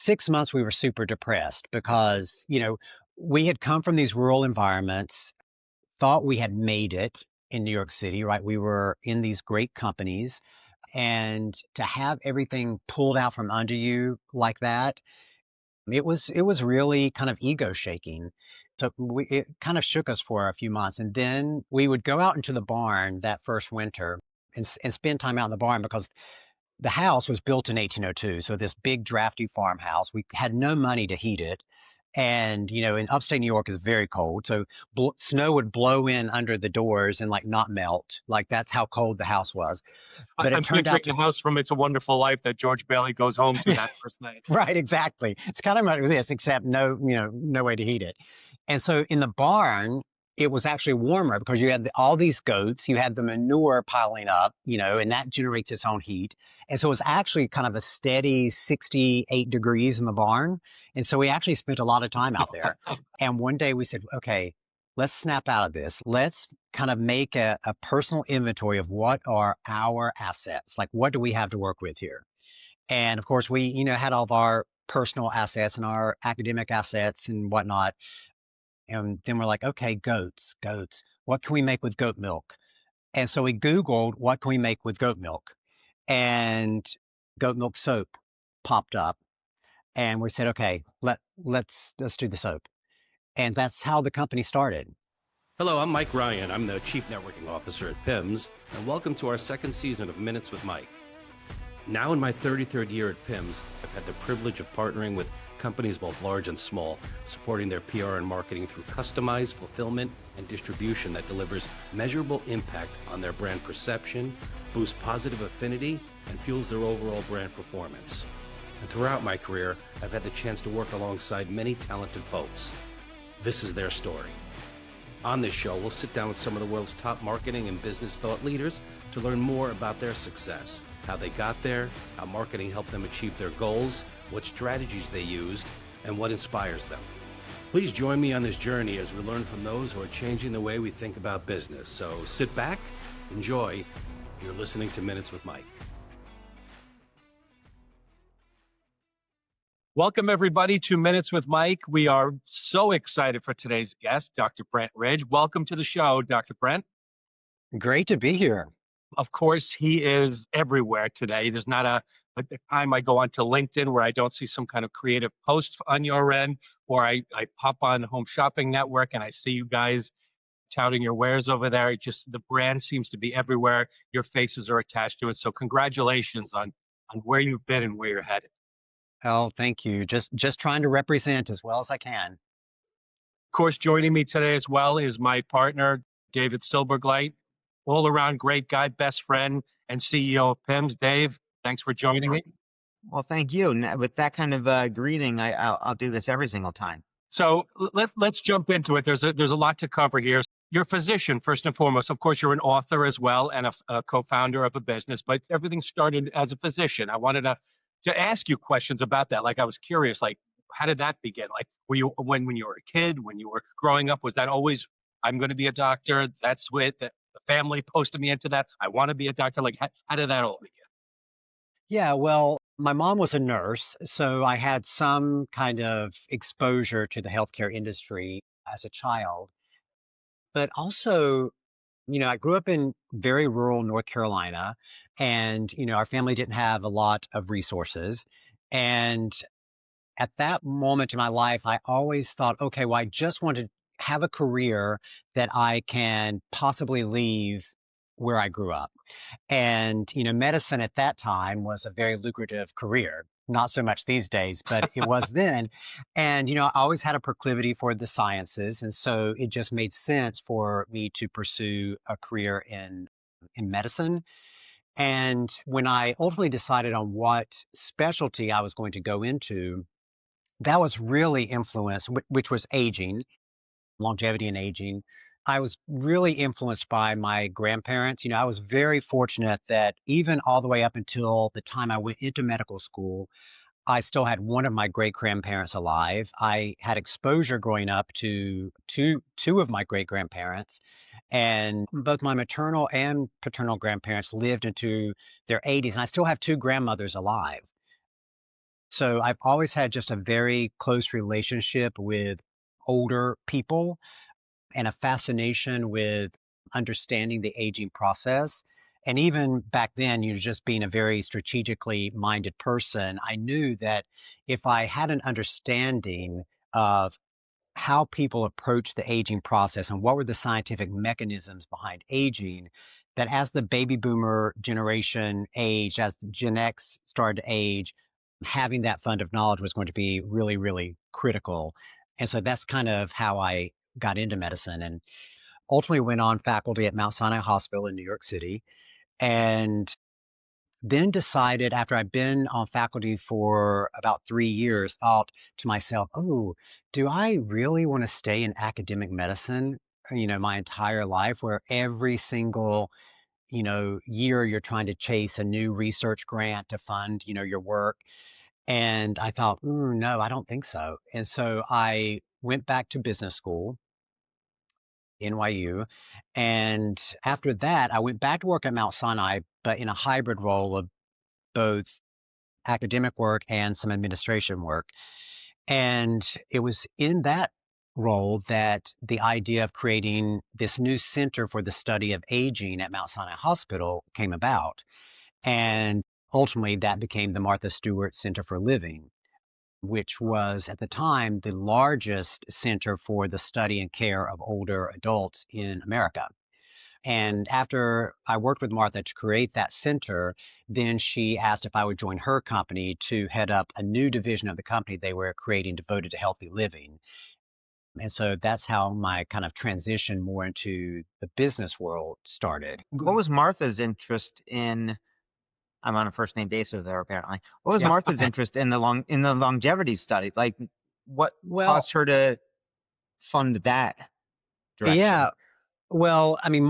6 months we were super depressed because, we had come from these rural environments, thought we had made it in New York City, right? We were in these great companies, and to have everything pulled out from under you like that, it was really kind of ego shaking. So it kind of shook us for a few months, and then we would go out into the barn that first winter and spend time out in the barn because the house was built in 1802, so this big drafty farmhouse. We had no money to heat it. And, in upstate New York is very cold. So snow would blow in under the doors and like not melt. Like that's how cold the house was. But it I'm turned out picturing to, the house from It's a Wonderful Life that George Bailey goes home to that first night. right, exactly. It's kind of like this, except no, no way to heat it. And so in the barn, it was actually warmer because you had all these goats, you had the manure piling up, and that generates its own heat. And so it was actually kind of a steady 68 degrees in the barn. And so we actually spent a lot of time out there. And one day we said, okay, let's snap out of this. Let's kind of make a personal inventory of what are our assets. Like, what do we have to work with here? And of course, we, had all of our personal assets and our academic assets and whatnot. And then we're like, okay, goats. What can we make with goat milk? And so we Googled, what can we make with goat milk? And goat milk soap popped up. And we said, okay, let's do the soap. And that's how the company started. Hello, I'm Mike Ryan. I'm the Chief Networking Officer at PIMS, and welcome to our second season of Minutes with Mike. Now in my 33rd year at PIMS, I've had the privilege of partnering with companies both large and small, supporting their PR and marketing through customized fulfillment and distribution that delivers measurable impact on their brand perception, boosts positive affinity, and fuels their overall brand performance. And throughout my career, I've had the chance to work alongside many talented folks. This is their story. On this show, we'll sit down with some of the world's top marketing and business thought leaders to learn more about their success, how they got there, how marketing helped them achieve their goals, what strategies they used, and what inspires them. Please join me on this journey as we learn from those who are changing the way we think about business. So sit back, enjoy. You're listening to Minutes with Mike. Welcome, everybody, to Minutes with Mike. We are so excited for today's guest, Dr. Brent Ridge. Welcome to the show, Dr. Brent. Great to be here. Of course, he is everywhere today. There's not a time I go onto LinkedIn where I don't see some kind of creative post on your end, or I pop on Home Shopping Network and I see you guys touting your wares over there. Just the brand seems to be everywhere. Your faces are attached to it. So congratulations on where you've been and where you're headed. Oh, thank you. Just trying to represent as well as I can. Of course, joining me today as well is my partner, David Silbergleit, all around great guy, best friend, and CEO of PIMS. Dave, thanks for joining me. Well, thank you. With that kind of greeting, I'll do this every single time. So let's jump into it. There's a lot to cover here. You're a physician, first and foremost. Of course, you're an author as well and a co-founder of a business, but everything started as a physician. I wanted to ask you questions about that. Like, I was curious, like, how did that begin? Like, were you, when you were a kid, when you were growing up, was that always, I'm going to be a doctor? That's what the family posted me into that. I want to be a doctor. Like, how did that all begin? Yeah, well, my mom was a nurse, so I had some kind of exposure to the healthcare industry as a child. But also, I grew up in very rural North Carolina, and, our family didn't have a lot of resources. And at that moment in my life, I always thought, okay, well, I just want to have a career that I can possibly leave where I grew up. And, medicine at that time was a very lucrative career. Not so much these days, but it was then. And, I always had a proclivity for the sciences. And so it just made sense for me to pursue a career in medicine. And when I ultimately decided on what specialty I was going to go into, that was really influenced, which was aging, longevity and aging. I was really influenced by my grandparents. I was very fortunate that even all the way up until the time I went into medical school, I still had one of my great grandparents alive. I had exposure growing up to two of my great grandparents, and both my maternal and paternal grandparents lived into their 80s, and I still have two grandmothers alive. So I've always had just a very close relationship with older people and a fascination with understanding the aging process. And even back then, you know, just being a very strategically minded person, I knew that if I had an understanding of how people approach the aging process and what were the scientific mechanisms behind aging, that as the baby boomer generation aged, as the Gen X started to age, having that fund of knowledge was going to be really, really critical. And so that's kind of how I got into medicine and ultimately went on faculty at Mount Sinai Hospital in New York City. And then decided after I'd been on faculty for about 3 years, thought to myself, oh, do I really want to stay in academic medicine, you know, my entire life where every single, you know, year you're trying to chase a new research grant to fund, you know, your work. And I thought, no, I don't think so. And so I went back to business school, NYU. And after that, I went back to work at Mount Sinai, but in a hybrid role of both academic work and some administration work. And it was in that role that the idea of creating this new center for the study of aging at Mount Sinai Hospital came about. And ultimately, that became the Martha Stewart Center for Living, which was at the time the largest center for the study and care of older adults in America. And after I worked with Martha to create that center, then she asked if I would join her company to head up a new division of the company they were creating devoted to healthy living. And so that's how my kind of transition more into the business world started. What was Martha's interest in? I'm on a first name basis there apparently. What was Yeah. Martha's interest in the longevity study? Like, what Well, caused her to fund that direction? yeah. Well, I mean,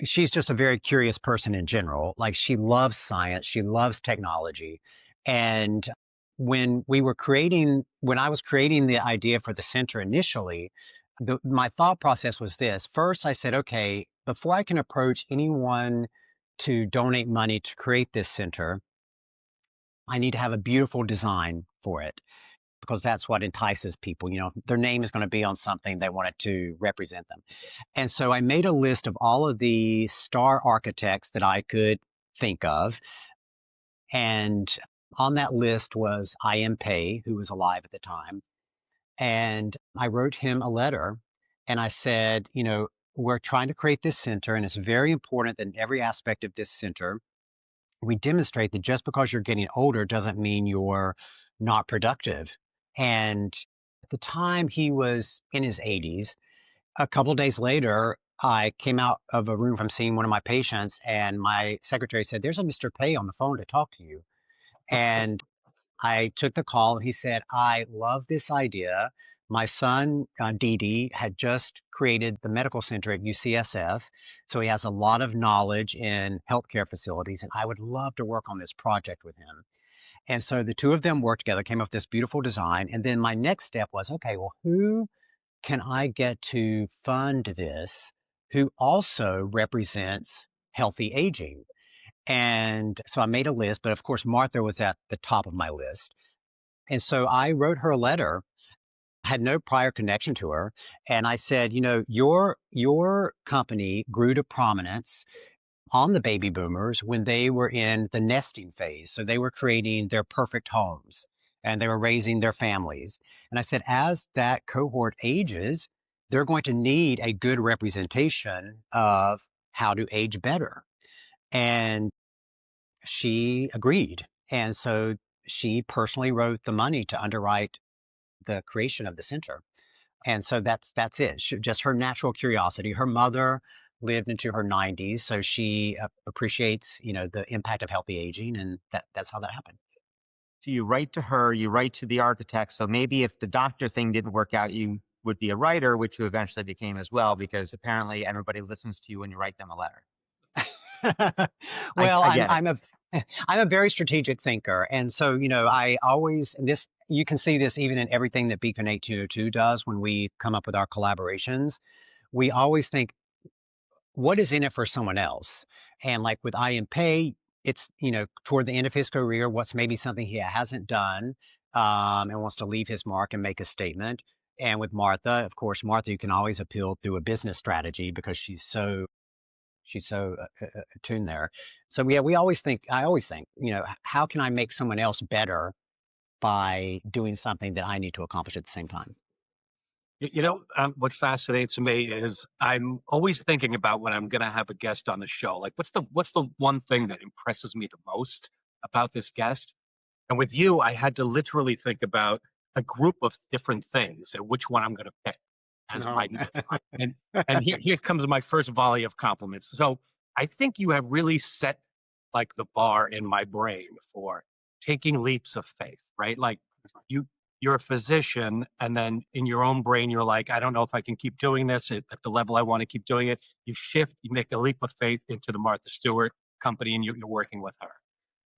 she's just a very curious person in general. Like she loves science, she loves technology. And when I was creating the idea for the center initially, my thought process was this. First, I said, okay, before I can approach anyone to donate money to create this center, I need to have a beautiful design for it because that's what entices people. You know, their name is going to be on something, they want it to represent them. And so I made a list of all of the star architects that I could think of. And on that list was I.M. Pei, who was alive at the time. And I wrote him a letter and I said, you know, we're trying to create this center, and it's very important that in every aspect of this center, we demonstrate that just because you're getting older doesn't mean you're not productive. And at the time, he was in his 80s. A couple days later, I came out of a room from seeing one of my patients, and my secretary said, there's a Mr. Pei on the phone to talk to you. And I took the call, and he said, I love this idea. My son, Didi, had just created the medical center at UCSF. So he has a lot of knowledge in healthcare facilities, and I would love to work on this project with him. And so the two of them worked together, came up with this beautiful design. And then my next step was, okay, well, who can I get to fund this who also represents healthy aging? And so I made a list, but of course, Martha was at the top of my list. And so I wrote her a letter, had no prior connection to her. And I said, you know, your company grew to prominence on the baby boomers when they were in the nesting phase. So they were creating their perfect homes and they were raising their families. And I said, as that cohort ages, they're going to need a good representation of how to age better. And she agreed. And so she personally wrote the money to underwrite the creation of the center. And so that's it. Just her natural curiosity. Her mother lived into her 90s, so she appreciates, you know, the impact of healthy aging, and that's how that happened. So you write to her, you write to the architect. So maybe if the doctor thing didn't work out, you would be a writer, which you eventually became as well, because apparently everybody listens to you when you write them a letter. Well, I get it. I'm a very strategic thinker, and so you know, I always and this you can see this even in everything that Beacon 1802 does when we come up with our collaborations. We always think, what is in it for someone else? And like with I.M. Pei, it's, toward the end of his career, what's maybe something he hasn't done, and wants to leave his mark and make a statement. And with Martha, of course, Martha, you can always appeal through a business strategy because she's so attuned there. So yeah, I always think, how can I make someone else better by doing something that I need to accomplish at the same time? What fascinates me is I'm always thinking about when I'm going to have a guest on the show. Like, what's the one thing that impresses me the most about this guest? And with you, I had to literally think about a group of different things and which one I'm going to pick as No. my number five. And here comes my first volley of compliments. So I think you have really set like the bar in my brain for taking leaps of faith, right? Like you you're a physician, and then in your own brain, you're like, I don't know if I can keep doing this at the level I want to keep doing it. You shift, you make a leap of faith into the Martha Stewart company, and you're working with her.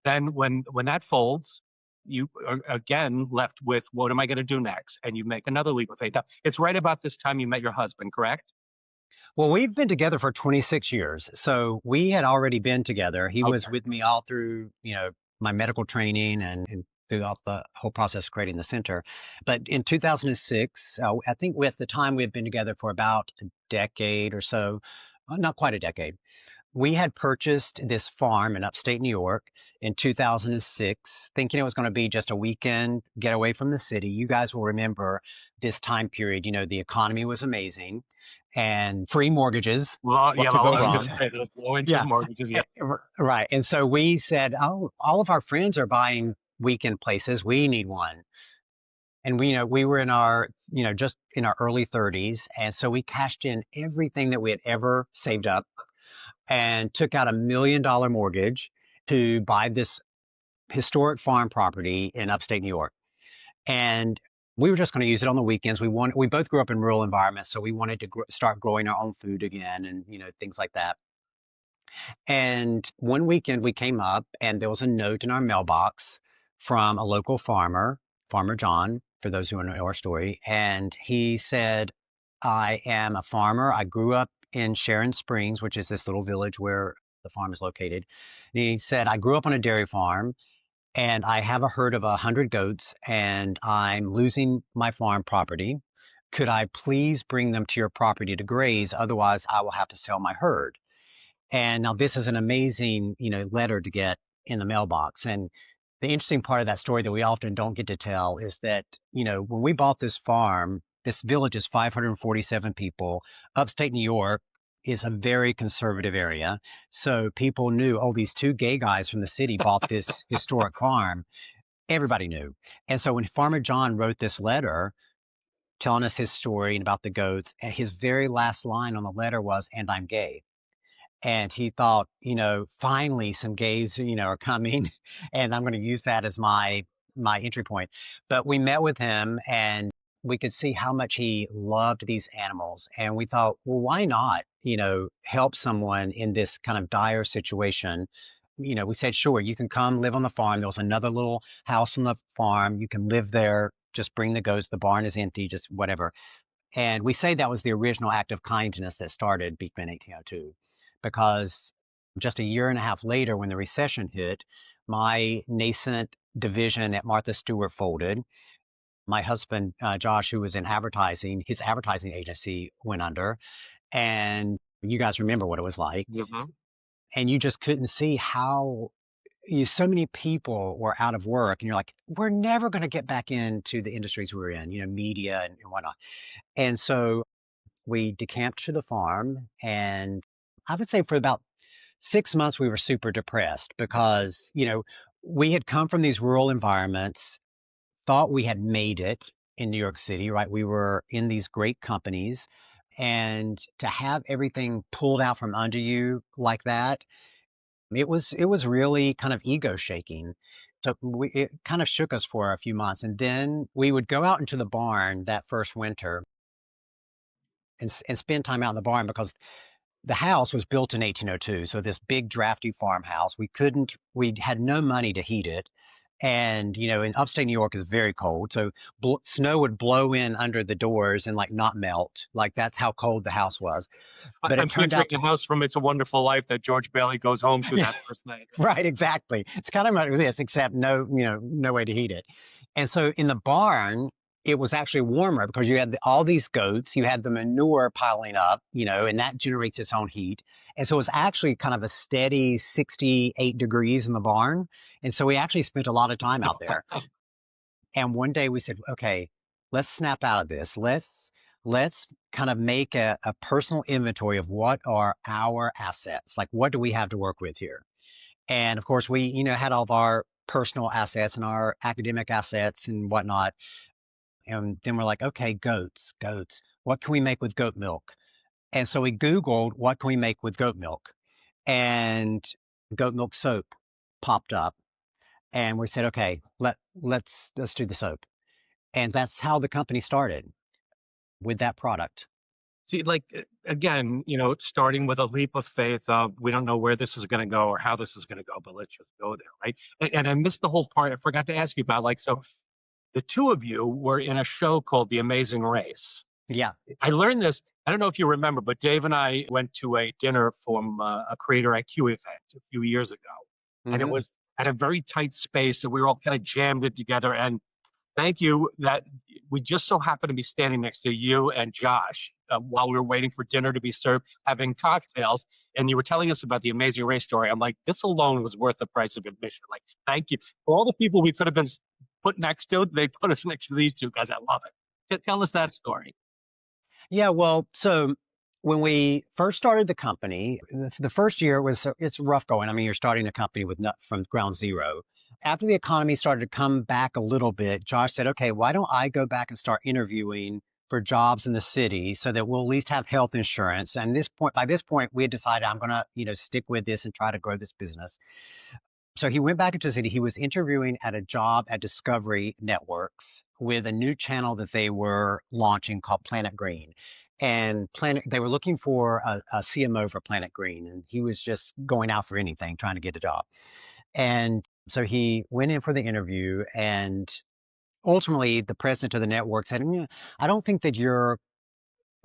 Then when that folds, you are again left with what am I going to do next? And you make another leap of faith. Now, it's right about this time you met your husband, correct? Well, we've been together for 26 years. So we had already been together. He was Okay. with me all through, my medical training and throughout the whole process of creating the center. But in 2006, I think at the time we had been together for about a decade or so, not quite a decade. We had purchased this farm in upstate New York in 2006, thinking it was going to be just a weekend getaway from the city. You guys will remember this time period. The economy was amazing and free mortgages. What could I go was going wrong? to say those low interest Yeah. mortgages. Yeah. Right. And so we said, oh, all of our friends are buying weekend places. We need one. And we were in our, just in our early 30s. And so we cashed in everything that we had ever saved up and took out $1 million mortgage to buy this historic farm property in upstate New York. And we were just going to use it on the weekends. We both grew up in rural environments, so we wanted to start growing our own food again, and things like that. And one weekend we came up, and there was a note in our mailbox from a local farmer, Farmer John, for those who know our story, and he said, "I am a farmer. I grew up in Sharon Springs, which is this little village where the farm is located." And he said, "I grew up on a dairy farm, and I have a herd of 100 goats, and I'm losing my farm property. Could I please bring them to your property to graze? Otherwise, I will have to sell my herd." And now this is an amazing, letter to get in the mailbox. And the interesting part of that story that we often don't get to tell is that, when we bought this farm, this village is 547 people. Upstate New York is a very conservative area. So people knew, oh, these two gay guys from the city bought this historic farm. Everybody knew. And so when Farmer John wrote this letter telling us his story and about the goats, his very last line on the letter was, "And I'm gay." And he thought, finally some gays, are coming and I'm going to use that as my entry point. But we met with him and we could see how much he loved these animals. And we thought, well, why not, help someone in this kind of dire situation? We said, sure, you can come live on the farm. There was another little house on the farm. You can live there. Just bring the goats. The barn is empty, just whatever. And we say that was the original act of kindness that started Beekman 1802, because just a year and a half later, when the recession hit, my nascent division at Martha Stewart folded. My husband, Josh, who was in advertising, his advertising agency went under. And you guys remember what it was like. Mhm. And you just couldn't see how so many people were out of work. And you're like, we're never going to get back into the industries we were in, media and whatnot. And so we decamped to the farm, and I would say for about 6 months we were super depressed because, we had come from these rural environments, thought we had made it in New York City, right? We were in these great companies, and to have everything pulled out from under you like that, it was really kind of ego shaking. So it kind of shook us for a few months, and then we would go out into the barn that first winter and spend time out in the barn because the house was built in 1802. So this big drafty farmhouse, we had no money to heat it. And, in upstate New York is very cold. So snow would blow in under the doors and like not melt. Like that's how cold the house was. But it I'm turned picturing out the house from It's a Wonderful Life that George Bailey goes home to yeah, that first night. right, exactly. It's kind of like this, except no way to heat it. And so in the barn, it was actually warmer because you had all these goats, you had the manure piling up, and that generates its own heat. And so it was actually kind of a steady 68 degrees in the barn. And so we actually spent a lot of time out there. And one day we said, okay, let's snap out of this. Let's kind of make a personal inventory of what are our assets. Like, what do we have to work with here? And of course, we, had all of our personal assets and our academic assets and whatnot. And then we're like, okay, goats. What can we make with goat milk? And so we Googled, what can we make with goat milk? And goat milk soap popped up. And we said, okay, let's do the soap. And that's how the company started, with that product. See, like, again, starting with a leap of faith of we don't know where this is going to go or how this is going to go, but let's just go there, right? And I missed the whole part. I forgot to ask you about, like, so the two of you were in a show called The Amazing Race. Yeah. I learned this. I don't know if you remember, but Dave and I went to a dinner from a Creator IQ event a few years ago. And it Mm-hmm. was at a very tight space, and we were all kind of jammed it together. And thank you that we just so happened to be standing next to you and Josh while we were waiting for dinner to be served, having cocktails. And you were telling us about the Amazing Race story. I'm like, this alone was worth the price of admission. Like, thank you. For all the people we could have been put next to, they put us next to these two guys. I love it. Tell us that story. Yeah, well, so when we first started the company, the first year it's rough going. I mean, you're starting a company from ground zero. After the economy started to come back a little bit, Josh said, okay, why don't I go back and start interviewing for jobs in the city so that we'll at least have health insurance. And by this point, we had decided I'm going to, stick with this and try to grow this business. So he went back into the city. He was interviewing at a job at Discovery Networks with a new channel that they were launching called Planet Green. And they were looking for a CMO for Planet Green. And he was just going out for anything, trying to get a job. And so he went in for the interview, and ultimately the president of the network said, I don't think that your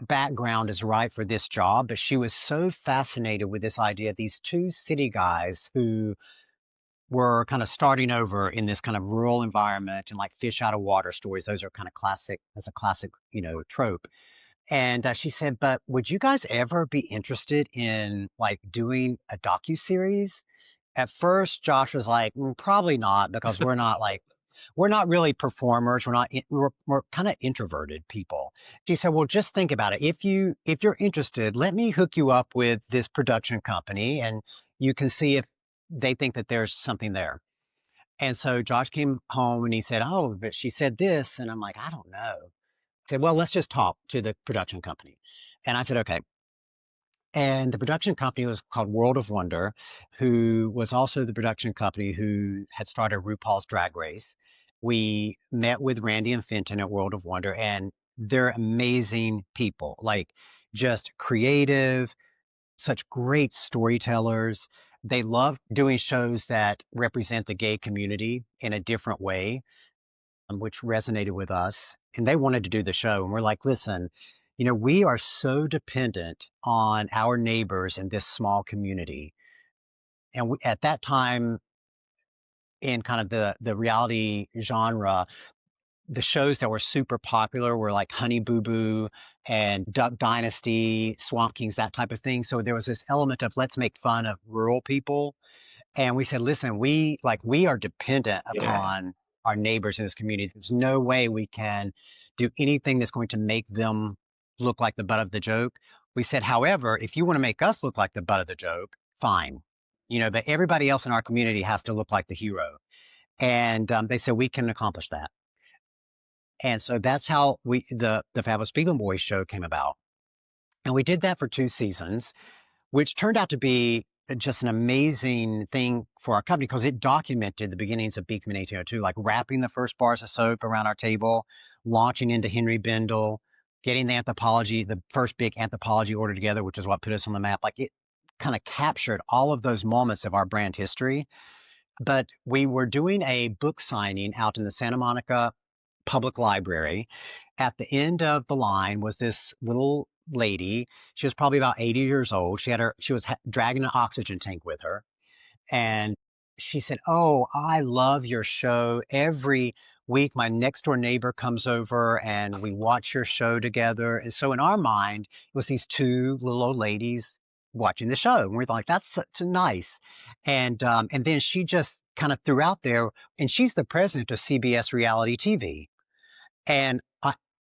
background is right for this job. But she was so fascinated with this idea, these two city guys who were kind of starting over in this kind of rural environment and like fish out of water stories. Those are kind of classic, as a classic, trope. And she said, but would you guys ever be interested in like doing a docuseries? At first, Josh was like, probably not, because we're not really performers. We're kind of introverted people. She said, well, just think about it. If you're interested, let me hook you up with this production company and you can see if they think that there's something there. And so Josh came home and he said, oh, but she said this. And I'm like, I don't know. I said, well, let's just talk to the production company. And I said, okay. And the production company was called World of Wonder, who was also the production company who had started RuPaul's Drag Race. We met with Randy and Fenton at World of Wonder, and they're amazing people, like just creative, such great storytellers. They love doing shows that represent the gay community in a different way, which resonated with us. And they wanted to do the show. And we're like, listen, we are so dependent on our neighbors in this small community. And at that time, in kind of the reality genre, the shows that were super popular were like Honey Boo Boo and Duck Dynasty, Swamp Kings, that type of thing. So there was this element of let's make fun of rural people. And we said, listen, we are dependent upon our neighbors in this community. There's no way we can do anything that's going to make them look like the butt of the joke. We said, however, if you want to make us look like the butt of the joke, fine. But everybody else in our community has to look like the hero. And they said, we can accomplish that. And so that's how the Fabulous Beekman Boys show came about. And we did that for 2 seasons, which turned out to be just an amazing thing for our company because it documented the beginnings of Beekman 1802, like wrapping the first bars of soap around our table, launching into Henry Bendel, getting the first big anthropology order together, which is what put us on the map. Like it kind of captured all of those moments of our brand history. But we were doing a book signing out in the Santa Monica Public Library. At the end of the line was this little lady. She was probably about 80 years old. She was dragging an oxygen tank with her. And she said, "Oh, I love your show. Every week, my next door neighbor comes over and we watch your show together." And so, in our mind, it was these two little old ladies watching the show. And we're like, "That's such nice." And then she just kind of threw out there, and she's the president of CBS Reality TV. And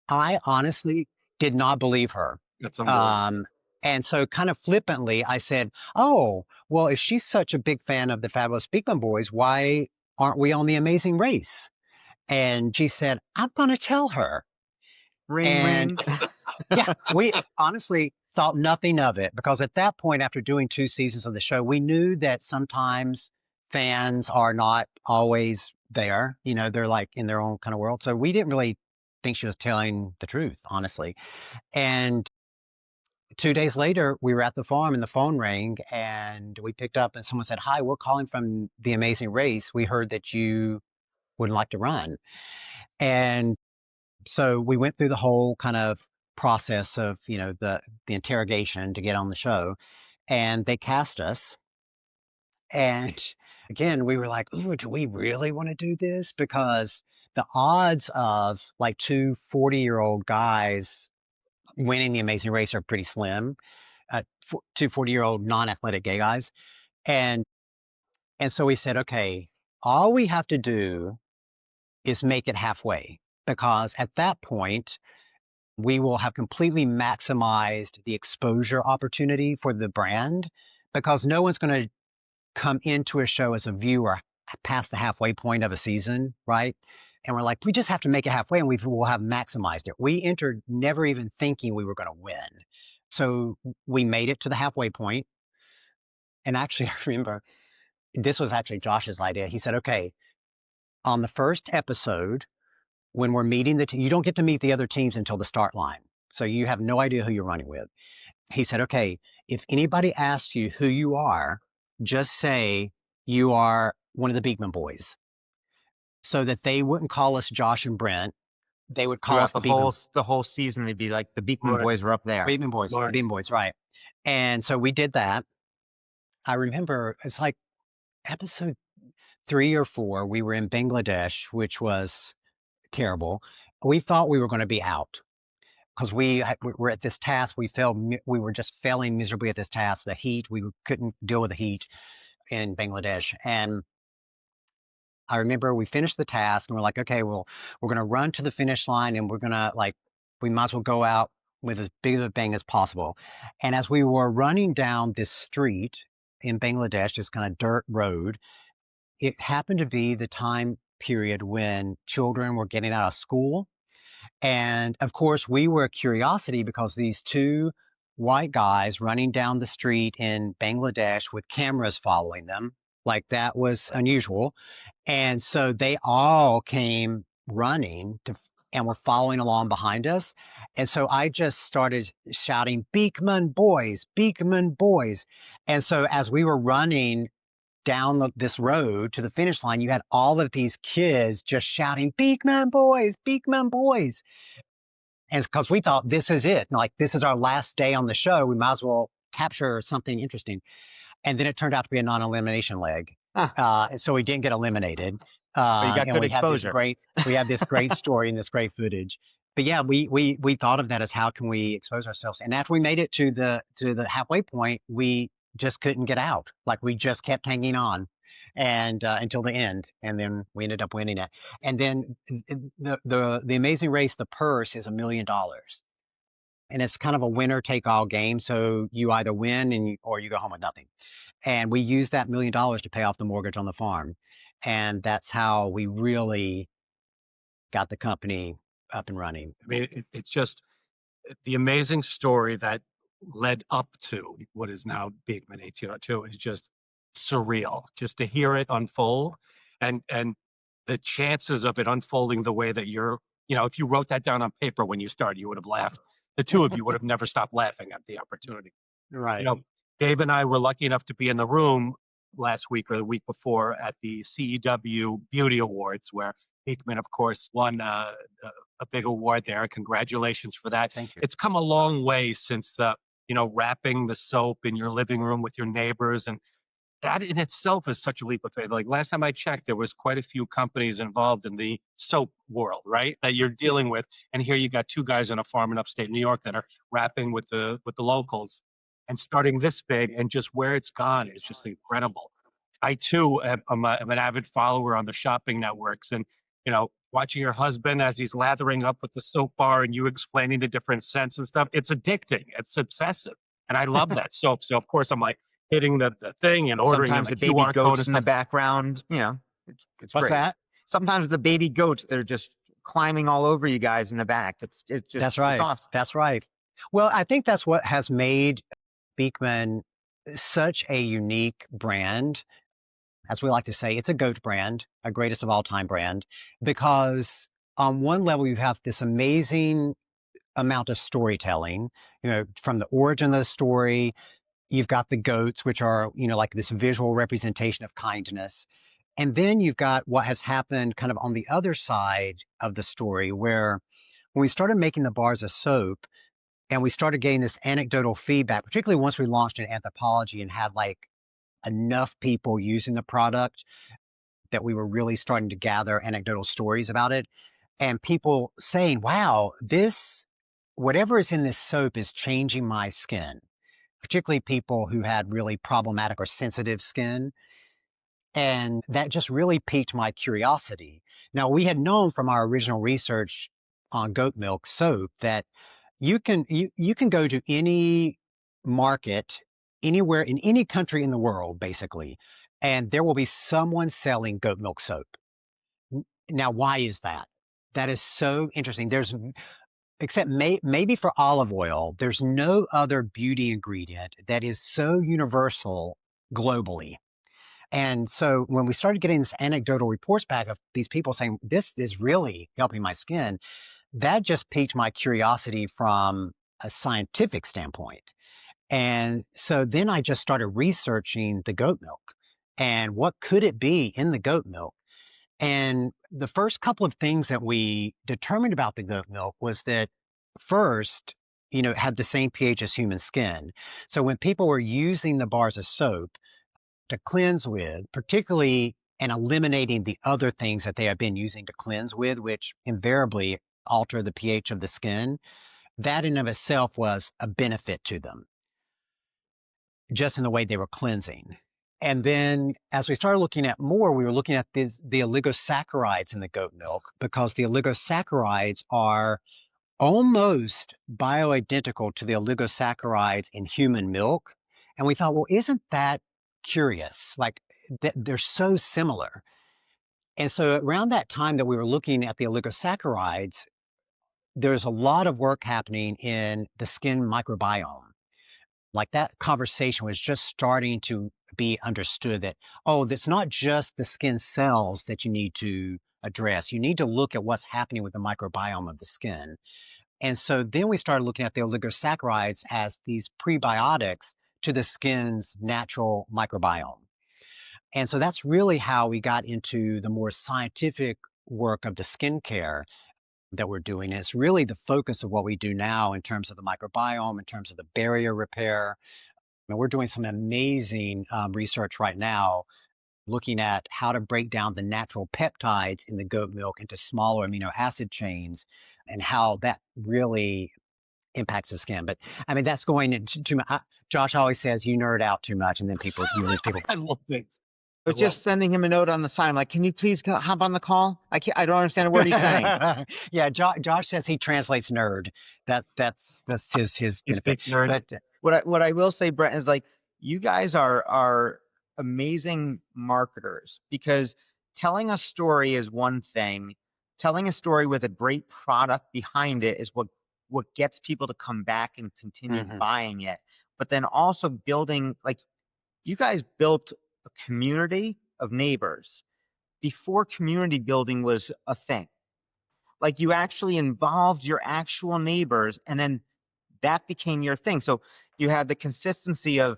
I honestly did not believe her. That's unbelievable. And so kind of flippantly, I said, "Oh, well, if she's such a big fan of the Fabulous Beekman Boys, why aren't we on The Amazing Race?" And she said, "I'm going to tell her." Ring, And ring. yeah, we honestly thought nothing of it, because at that point, after doing 2 seasons of the show, we knew that sometimes fans are not always there. You know, they're like in their own kind of world. So we didn't really think she was telling the truth, honestly. And 2 days later, we were at the farm and the phone rang and we picked up and someone said, "Hi, we're calling from The Amazing Race. We heard that you would like to run." And so we went through the whole kind of process of, you know, the interrogation to get on the show, and they cast us. And again, we were like, "Ooh, do we really want to do this?" Because the odds of like 2 40-year-old guys winning The Amazing Race are pretty slim. 2 40-year-old non-athletic gay guys. And so we said, okay, all we have to do is make it halfway, because at that point, we will have completely maximized the exposure opportunity for the brand, because no one's going to come into a show as a viewer past the halfway point of a season, right? And we're like, we just have to make it halfway and we will have maximized it. We entered never even thinking we were going to win. So we made it to the halfway point. And actually, I remember this was actually Josh's idea. He said, okay, on the first episode, when we're meeting you don't get to meet the other teams until the start line. So you have no idea who you're running with. He said, okay, if anybody asks you who you are, just say you are one of the Beekman boys, so that they wouldn't call us Josh and Brent. They would call us Throughout the whole season, they'd be like, the Beekman Right. boys are up there. Beekman boys, Right. Beekman boys, right? And so we did that. I remember it's like episode 3 or 4. We were in Bangladesh, which was terrible. We thought we were going to be out, because we were at this task. We were just failing miserably at this task. The heat, we couldn't deal with the heat in Bangladesh. And I remember we finished the task and we're like, okay, well, we're going to run to the finish line and we're going to we might as well go out with as big of a bang as possible. And as we were running down this street in Bangladesh, this kind of dirt road, it happened to be the time period when children were getting out of school. And of course, we were a curiosity, because these 2 white guys running down the street in Bangladesh with cameras following them, like that was unusual. And so they all came running and were following along behind us. And so I just started shouting, "Beekman boys, Beekman boys." And so as we were running down this road to the finish line, you had all of these kids just shouting, "Beekman boys, Beekman boys." And it's because we thought, this is it. Like, this is our last day on the show. We might as well capture something interesting. And then it turned out to be a non-elimination leg. And so we didn't get eliminated. But you got and good we exposure. We have this great story and this great footage. But yeah, we thought of that as, how can we expose ourselves? And after we made it to the halfway point, we just couldn't get out. Like, we just kept hanging on, and until the end, and then we ended up winning it. And then the Amazing Race, the purse is $1 million, and it's kind of a winner take all game. So you either win or you go home with nothing. And we used that $1 million to pay off the mortgage on the farm, and that's how we really got the company up and running. I mean, it's just the amazing story that led up to what is now Beekman 1802 is just surreal. Just to hear it unfold, and the chances of it unfolding the way that if you wrote that down on paper when you started, you would have laughed. The two of you would have never stopped laughing at the opportunity. Right. Dave and I were lucky enough to be in the room last week or the week before at the CEW Beauty Awards, where Beekman, of course, won a big award there. Congratulations for that. Thank you. It's come a long way since wrapping the soap in your living room with your neighbors. And that in itself is such a leap of faith. Like last time I checked, there was quite a few companies involved in the soap world, right? That you're dealing with. And here you got two guys on a farm in upstate New York that are rapping with the locals and starting this big, and just where it's gone is just incredible. I too am an avid follower on the shopping networks, and watching your husband as he's lathering up with the soap bar and you explaining the different scents and stuff. It's addicting. It's obsessive, and I love that soap. So of course I'm like hitting the thing and ordering Sometimes the the baby QR code goats and in the stuff. background, it's What's great. that? Sometimes the baby goats, they're just climbing all over you guys in the back. It's just, That's right. It's awesome. That's right. Well, I think that's what has made Beekman such a unique brand. As we like to say, it's a GOAT brand, a greatest of all time brand, because on one level, you have this amazing amount of storytelling, from the origin of the story. You've got the goats, which are, like this visual representation of kindness. And then you've got what has happened kind of on the other side of the story, where when we started making the bars of soap and we started getting this anecdotal feedback, particularly once we launched in anthropology and had like enough people using the product that we were really starting to gather anecdotal stories about it. And people saying, wow, whatever is in this soap is changing my skin, particularly people who had really problematic or sensitive skin. And that just really piqued my curiosity. Now, we had known from our original research on goat milk soap that you can go to any market anywhere in any country in the world, basically, and there will be someone selling goat milk soap. Now, why is that? That is so interesting. Except maybe for olive oil, there's no other beauty ingredient that is so universal globally. And so when we started getting this anecdotal reports back of these people saying, this is really helping my skin, that just piqued my curiosity from a scientific standpoint. And so then I just started researching the goat milk and what could it be in the goat milk. And the first couple of things that we determined about the goat milk was that first, it had the same pH as human skin. So when people were using the bars of soap to cleanse with, particularly and eliminating the other things that they have been using to cleanse with, which invariably alter the pH of the skin, that in of itself was a benefit to them, just in the way they were cleansing. And then as we started looking at more, we were looking at the oligosaccharides in the goat milk, because the oligosaccharides are almost bioidentical to the oligosaccharides in human milk. And we thought, well, isn't that curious? Like they're so similar. And so around that time that we were looking at the oligosaccharides, there's a lot of work happening in the skin microbiome. Like that conversation was just starting to be understood that, that's not just the skin cells that you need to address. You need to look at what's happening with the microbiome of the skin. And so then we started looking at the oligosaccharides as these prebiotics to the skin's natural microbiome. And so that's really how we got into the more scientific work of the skincare that we're doing. It's really the focus of what we do now in terms of the microbiome, in terms of the barrier repair. We're doing some amazing research right now looking at how to break down the natural peptides in the goat milk into smaller amino acid chains and how that really impacts the skin. But that's going into too much. Josh always says you nerd out too much, and then you lose people. I love it. But just sending him a note on the side. I'm like, can you please hop on the call? I don't understand a word he's saying. Yeah, Josh says he translates nerd. That's his He benefit. speaks nerd. But what I will say, Brent, is like you guys are amazing marketers, because telling a story is one thing. Telling a story with a great product behind it is what gets people to come back and continue buying it. But then also building, like you guys built a community of neighbors before community building was a thing. Like you actually involved your actual neighbors, and then that became your thing. So you had the consistency of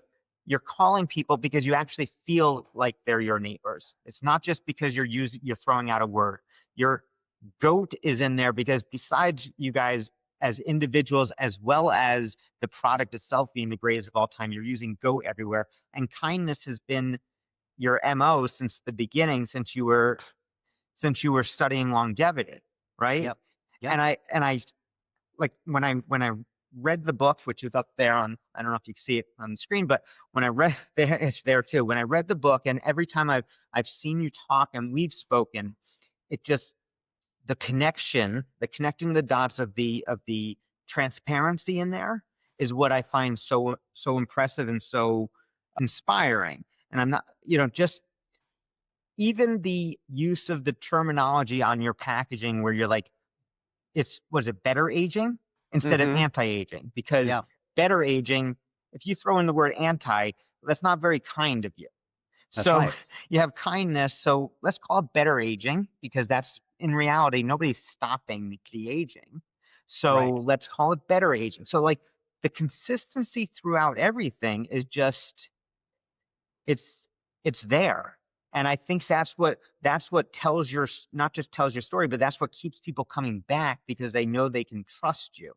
you're calling people because you actually feel like they're your neighbors. It's not just because you're throwing out a word. Your goat is in there because besides you guys as individuals, as well as the product itself being the greatest of all time, you're using goat everywhere. And kindness has been your MO since the beginning, since you were studying longevity, right? Yep. Yep. And I like when I read the book, which is up there on, I don't know if you can see it on the screen, but when I read it's there too. When I read the book, and every time I've seen you talk and we've spoken, it just the connecting the dots of the transparency in there is what I find so impressive and so inspiring. And I'm not, just even the use of the terminology on your packaging where you're like, was it better aging instead of anti-aging? Because Yeah. better aging, if you throw in the word anti, that's not very kind of you. That's So right. you have kindness. So let's call it better aging because that's in reality, nobody's stopping the aging. So Right. let's call it better aging. So like the consistency throughout everything is just, it's there. And I think that's what tells not just tells your story, but that's what keeps people coming back because they know they can trust you.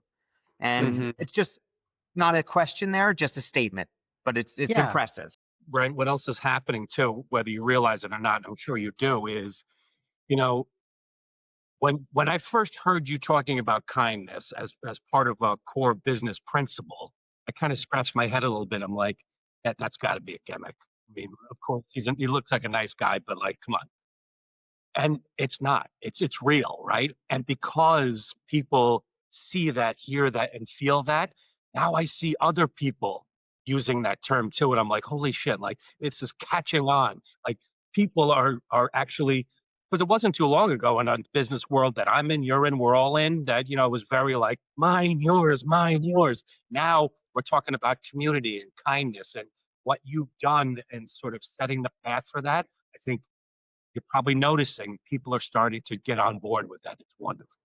And it's just not a question there, just a statement, but it's Yeah. impressive. Brent, what else is happening too, whether you realize it or not, I'm sure you do, is, you know, when I first heard you talking about kindness as part of a core business principle, I kind of scratched my head a little bit. I'm like, that's got to be a gimmick. I mean, of course, he looks like a nice guy, but like, come on. And it's not. It's real, right? And because people see that, hear that, and feel that, now I see other people using that term too, and I'm like, holy shit! Like it's just catching on. Like people are actually, because it wasn't too long ago in a business world that I'm in, you're in, we're all in, that it was very like mine, yours, mine, yours. Now we're talking about community and kindness and what you've done and sort of setting the path for that. I think you're probably noticing people are starting to get on board with that. It's wonderful.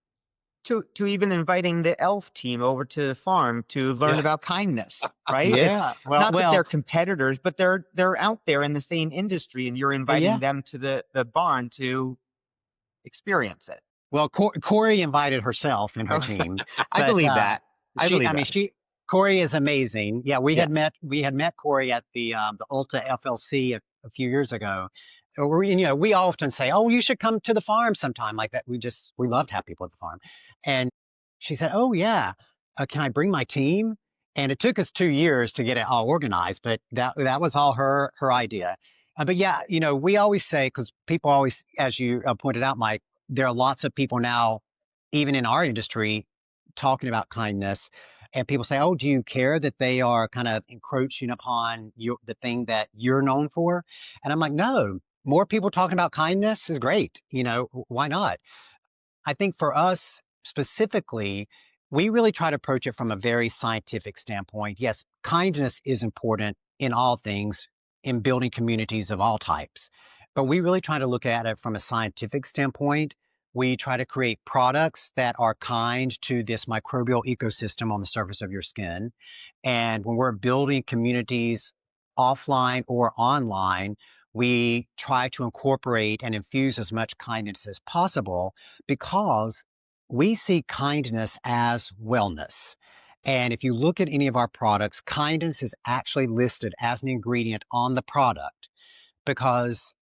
To even inviting the elf team over to the farm to learn Yeah. about kindness, right? It's Yeah. not that Well, they're competitors, but they're out there in the same industry, and you're inviting yeah. them to the barn to experience it. Well, Corey invited herself and her Oh, team, I but believe that. I believe that. Corey is amazing. Yeah, we Yeah. had met Corey at the Ulta FLC a few years ago. We often say, "Oh, you should come to the farm sometime." Like that. We love to have people at the farm. And she said, "Oh yeah, can I bring my team?" And it took us 2 years to get it all organized, but that was all her idea. But yeah, we always say, because people always, as you pointed out, Mike, there are lots of people now, even in our industry, talking about kindness. And people say, "Oh, do you care that they are kind of encroaching upon the thing that you're known for?" And I'm like, no, more people talking about kindness is great. Why not? I think for us specifically, we really try to approach it from a very scientific standpoint. Yes, kindness is important in all things, in building communities of all types. But we really try to look at it from a scientific standpoint. We try to create products that are kind to this microbial ecosystem on the surface of your skin. And when we're building communities offline or online, we try to incorporate and infuse as much kindness as possible because we see kindness as wellness. And if you look at any of our products, kindness is actually listed as an ingredient on the product because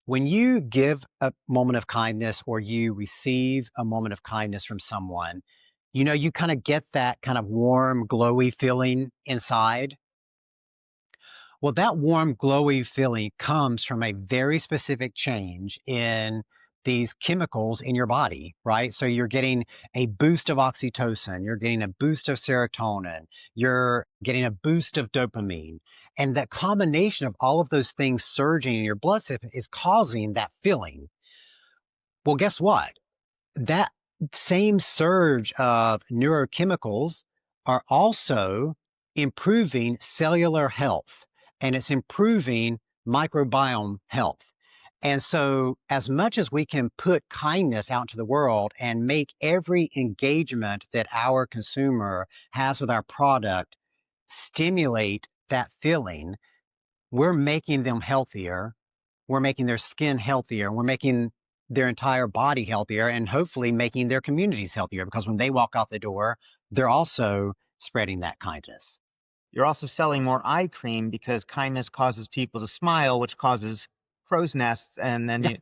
when you give a moment of kindness or you receive a moment of kindness from someone, you kind of get that kind of warm, glowy feeling inside. Well, that warm, glowy feeling comes from a very specific change in these chemicals in your body, right? So you're getting a boost of oxytocin, you're getting a boost of serotonin, you're getting a boost of dopamine. And that combination of all of those things surging in your blood system is causing that feeling. Well, guess what? That same surge of neurochemicals are also improving cellular health and it's improving microbiome health. And so, as much as we can put kindness out to the world and make every engagement that our consumer has with our product stimulate that feeling, we're making them healthier. We're making their skin healthier. We're making their entire body healthier and hopefully making their communities healthier because when they walk out the door, they're also spreading that kindness. You're also selling more eye cream because kindness causes people to smile, which causes crow's nests, and then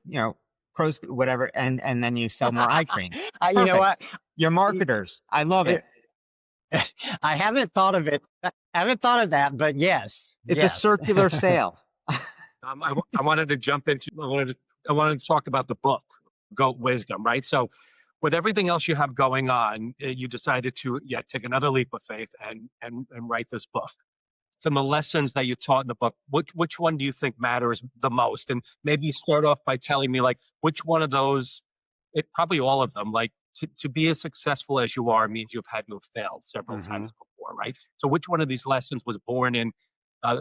crows, whatever, and then you sell more eye cream. You know Perfect. what? You're marketers. I love it. I haven't thought of it. I haven't thought of that, but yes. It's a circular sale. I wanted to jump into. I wanted to talk about the book, Goat Wisdom, right? So, with everything else you have going on, you decided to take another leap of faith and write this book. Some of the lessons that you taught in the book, which one do you think matters the most? And maybe start off by telling me, like, which one of those, probably all of them, like to be as successful as you are means you've had to have failed several times before, right? So which one of these lessons was born in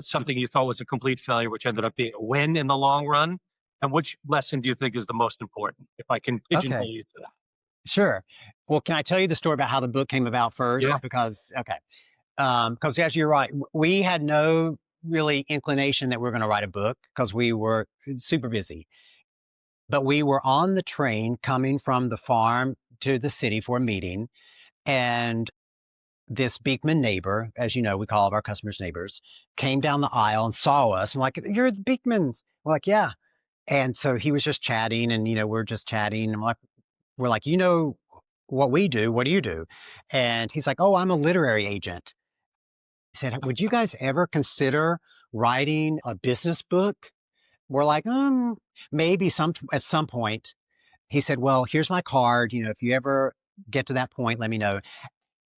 something you thought was a complete failure, which ended up being a win in the long run? And which lesson do you think is the most important, if I can pigeonhole you to that? Sure. Well, can I tell you the story about how the book came about first? Yeah. Because actually you're right. We had no really inclination that we were going to write a book because we were super busy. But we were on the train coming from the farm to the city for a meeting. And this Beekman neighbor, as you know, we call all of our customers neighbors, came down the aisle and saw us. I'm like, "You're the Beekmans." We're like, "Yeah." And so he was just chatting and, we're just chatting. And we're like, "You know what we do? What do you do?" And he's like, "Oh, I'm a literary agent." He said, "Would you guys ever consider writing a business book?" We're like, maybe at some point. He said, "Well, here's my card. If you ever get to that point, let me know."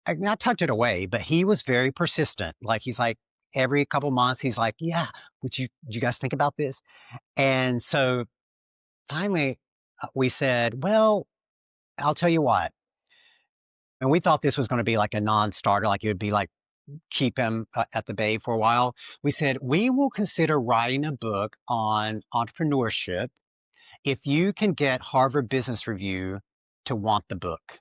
I tucked it away, but he was very persistent. Like, he's like, every couple months, he's like, "Yeah, would you guys think about this?" And so finally we said, "Well, I'll tell you what." And we thought this was going to be like a non-starter, like it would be like keep him at the bay for a while. We said, "We will consider writing a book on entrepreneurship if you can get Harvard Business Review to want the book."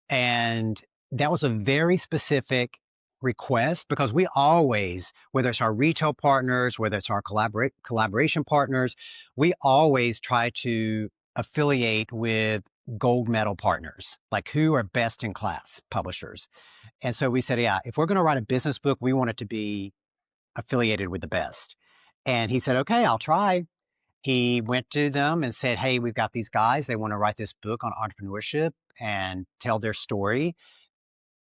And that was a very specific request because we always, whether it's our retail partners, whether it's our collaboration partners, we always try to affiliate with gold medal partners, like who are best in class publishers. And so we said, yeah, if we're going to write a business book, we want it to be affiliated with the best. And he said, "Okay, I'll try." He went to them and said, "Hey, we've got these guys. They want to write this book on entrepreneurship and tell their story.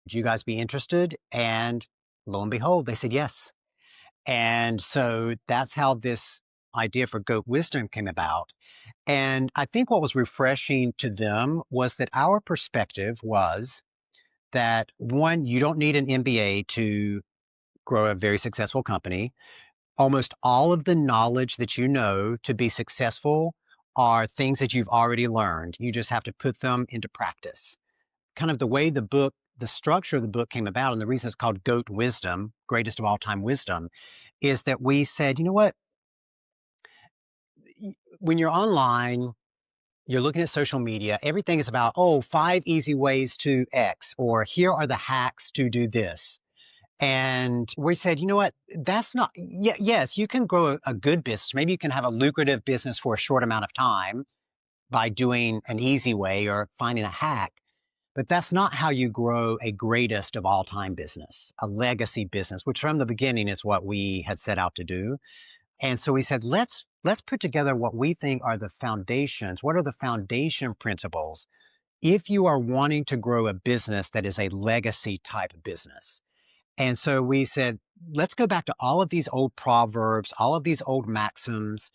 Would you guys be interested?" And lo and behold, they said yes. And so that's how this idea for Goat Wisdom came about. And I think what was refreshing to them was that our perspective was that, one, you don't need an MBA to grow a very successful company. Almost all of the knowledge that you know to be successful are things that you've already learned. You just have to put them into practice. Kind of the way the structure of the book came about, and the reason it's called Goat Wisdom, greatest of all time wisdom, is that we said, you know what? When you're online, you're looking at social media, everything is about, 5 easy ways to X, or here are the hacks to do this. And we said, you know what, that's not, yes, you can grow a good business. Maybe you can have a lucrative business for a short amount of time by doing an easy way or finding a hack. But that's not how you grow a greatest of all time business, a legacy business, which from the beginning is what we had set out to do. And so we said, let's put together what we think are the foundations. What are the foundation principles if you are wanting to grow a business that is a legacy type of business? And so we said, let's go back to all of these old proverbs, all of these old maxims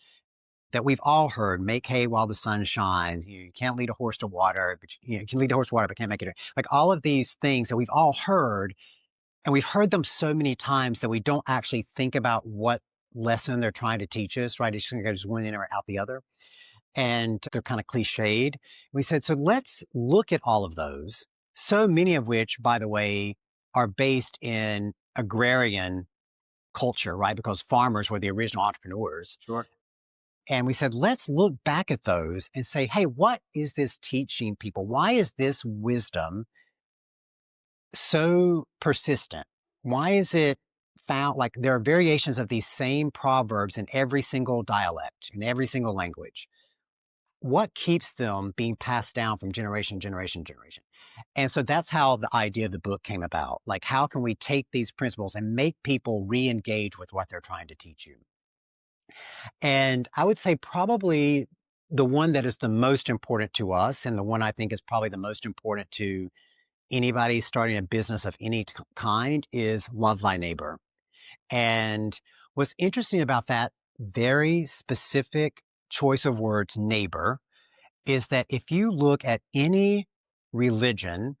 that we've all heard. Make hay while the sun shines. You can't lead a horse to water, but you can lead a horse to water, but can't make it. Like all of these things that we've all heard, and we've heard them so many times that we don't actually think about what lesson they're trying to teach us, right? It's just one in or out the other. And they're kind of cliched. We said, so let's look at all of those, so many of which, by the way, are based in agrarian culture, right? Because farmers were the original entrepreneurs. Sure. And we said, let's look back at those and say, hey, what is this teaching people? Why is this wisdom so persistent? Why is it found, like, there are variations of these same proverbs in every single dialect, in every single language. What keeps them being passed down from generation to generation to generation? And so that's how the idea of the book came about. Like, how can we take these principles and make people re-engage with what they're trying to teach you? And I would say probably the one that is the most important to us, and the one I think is probably the most important to anybody starting a business of any kind, is love thy neighbor. And what's interesting about that very specific choice of words, neighbor, is that if you look at any religion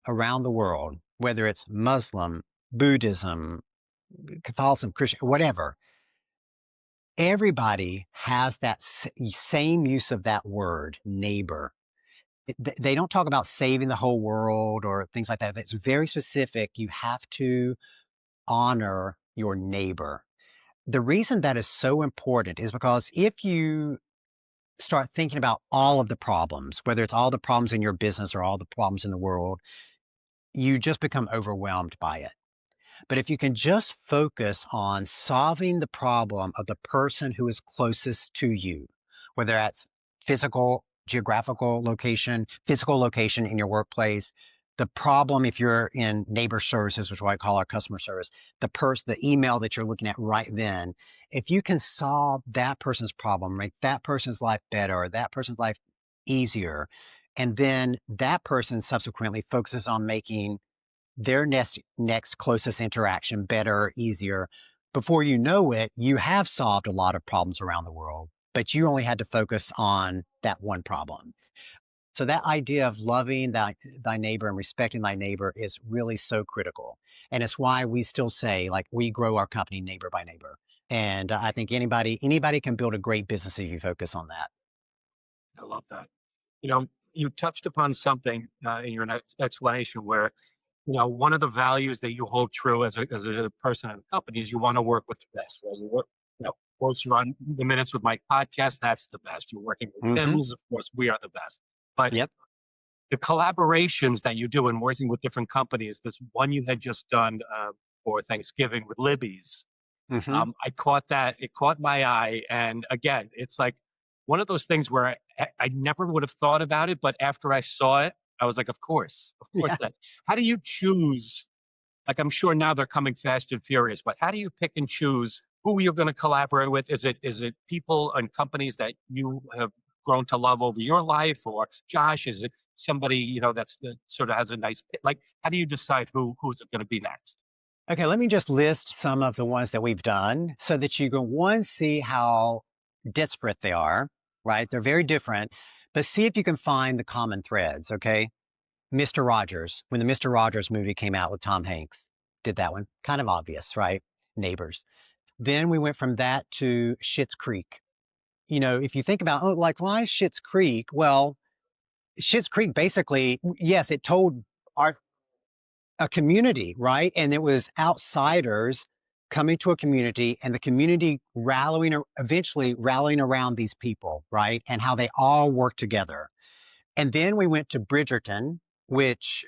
around the world, whether it's Muslim, Buddhism, Catholicism, Christian, whatever, everybody has that same use of that word, neighbor. They don't talk about saving the whole world or things like that. It's very specific. You have to honor your neighbor. The reason that is so important is because if you start thinking about all of the problems, whether it's all the problems in your business or all the problems in the world, you just become overwhelmed by it. But if you can just focus on solving the problem of the person who is closest to you, whether that's physical, geographical location, physical location in your workplace, the problem if you're in neighbor services, which is what I call our customer service, the email that you're looking at right then, if you can solve that person's problem, make that person's life better, or that person's life easier, and then that person subsequently focuses on making their next closest interaction better, easier. Before you know it, you have solved a lot of problems around the world, but you only had to focus on that one problem. So that idea of loving thy neighbor and respecting thy neighbor is really so critical. And it's why we still say, like, we grow our company neighbor by neighbor. And I think anybody can build a great business if you focus on that. I love that. You touched upon something in your explanation where, one of the values that you hold true as a person in a company is you want to work with the best, right? You work, of course, you're on the Minutes with Mike podcast. That's the best. You're working with PIMS. Of course, we are the best. But Yep. the collaborations that you do in working with different companies, this one you had just done for Thanksgiving with Libby's, I caught that. It caught my eye. And again, it's like one of those things where I never would have thought about it. But after I saw it, I was like, of course Yeah. that. How do you choose? Like, I'm sure now they're coming fast and furious, but how do you pick and choose who you're going to collaborate with? Is it people and companies that you have grown to love over your life, or Josh? Is it somebody that's sort of has a nice like? How do you decide who's it going to be next? Okay, let me just list some of the ones that we've done so that you can, one, see how disparate they are, right? They're very different, but see if you can find the common threads, okay? Mr. Rogers, when the Mr. Rogers movie came out with Tom Hanks, did that one. Kind of obvious, right? Neighbors. Then we went from that to Schitt's Creek. If you think about, like, why Schitt's Creek? Well, Schitt's Creek basically, yes, it told a community, right? And it was outsiders coming to a community and the community eventually rallying around these people, right? And how they all work together. And then we went to Bridgerton, which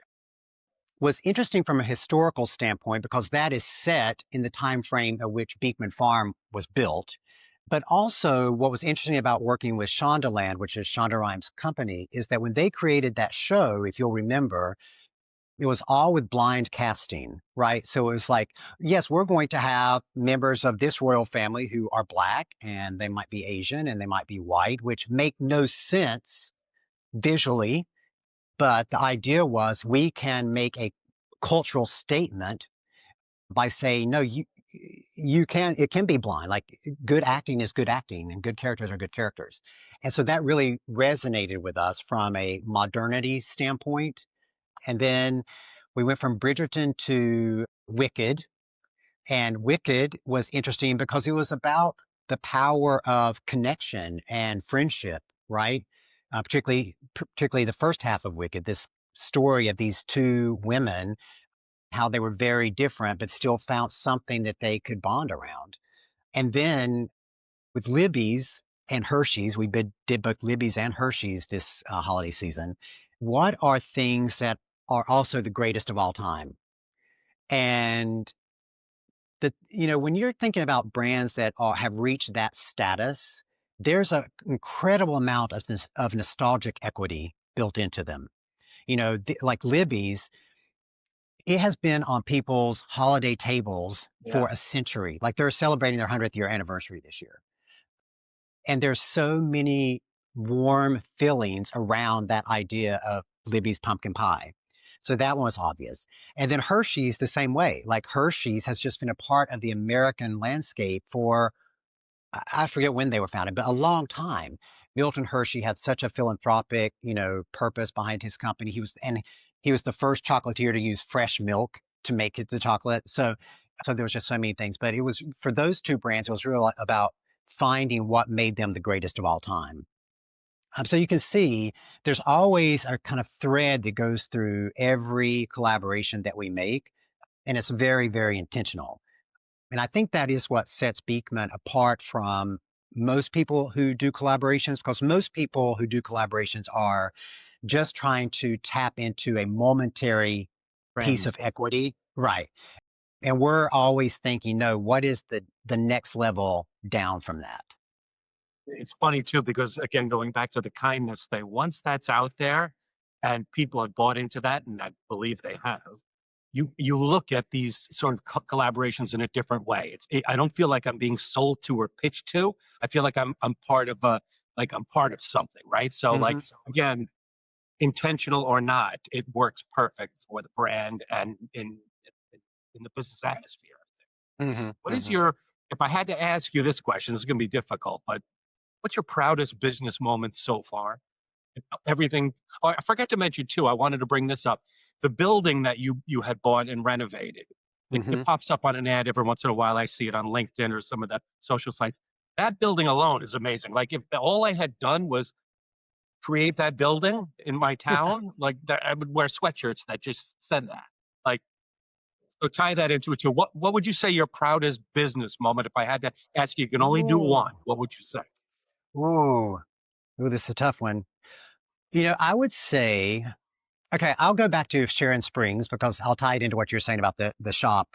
was interesting from a historical standpoint because that is set in the time frame of which Beekman Farm was built. But also what was interesting about working with Shondaland, which is Shonda Rhimes' company, is that when they created that show, if you'll remember, it was all with blind casting, right? So it was like, yes, we're going to have members of this royal family who are Black and they might be Asian and they might be white, which make no sense visually. But the idea was we can make a cultural statement by saying, no, it can be blind. Like, good acting is good acting and good characters are good characters. And so that really resonated with us from a modernity standpoint. And then we went from Bridgerton to Wicked. And Wicked was interesting because it was about the power of connection and friendship, right? Particularly the first half of Wicked, this story of these two women, how they were very different, but still found something that they could bond around. And then with Libby's and Hershey's, we did both Libby's and Hershey's this holiday season. What are things that are also the greatest of all time? And when you're thinking about brands that have reached that status, there's an incredible amount of nostalgic equity built into them. Like Libby's, it has been on people's holiday tables Yeah. for a century. Like they're celebrating their 100th year anniversary this year. And there's so many warm feelings around that idea of Libby's pumpkin pie. So that one was obvious. And then Hershey's the same way. Like Hershey's has just been a part of the American landscape for, I forget when they were founded, but a long time. Milton Hershey had such a philanthropic, purpose behind his company. He was the first chocolatier to use fresh milk to make it the chocolate. So there was just so many things. But it was for those two brands, it was really about finding what made them the greatest of all time. So you can see there's always a kind of thread that goes through every collaboration that we make, and it's very, very intentional. And I think that is what sets Beekman apart from most people who do collaborations, because most people who do collaborations are just trying to tap into a momentary piece Friend. of equity. Right. And we're always thinking, no, what is the next level down from that? It's funny too, because again, going back to the kindness thing, once that's out there and people have bought into that, and I believe they have, you look at these sort of collaborations in a different way. I don't feel like I'm being sold to or pitched to. I feel like I'm part of I'm part of something, right? So like again, intentional or not, it works perfect for the brand and in the business atmosphere. What is your, if I had to ask you this question, this is going to be difficult, but what's your proudest business moment so far? Everything. Oh, I forgot to mention too. I wanted to bring this up. The building that you had bought and renovated. It pops up on an ad every once in a while. I see it on LinkedIn or some of the social sites. That building alone is amazing. Like if all I had done was create that building in my town, like that, I would wear sweatshirts that just said that. Like, so tie that into it too. What would you say your proudest business moment? If I had to ask you, you can only do Ooh. one. What would you say? Ooh. Ooh, this is a tough one. I would say, okay, I'll go back to Sharon Springs because I'll tie it into what you're saying about the shop.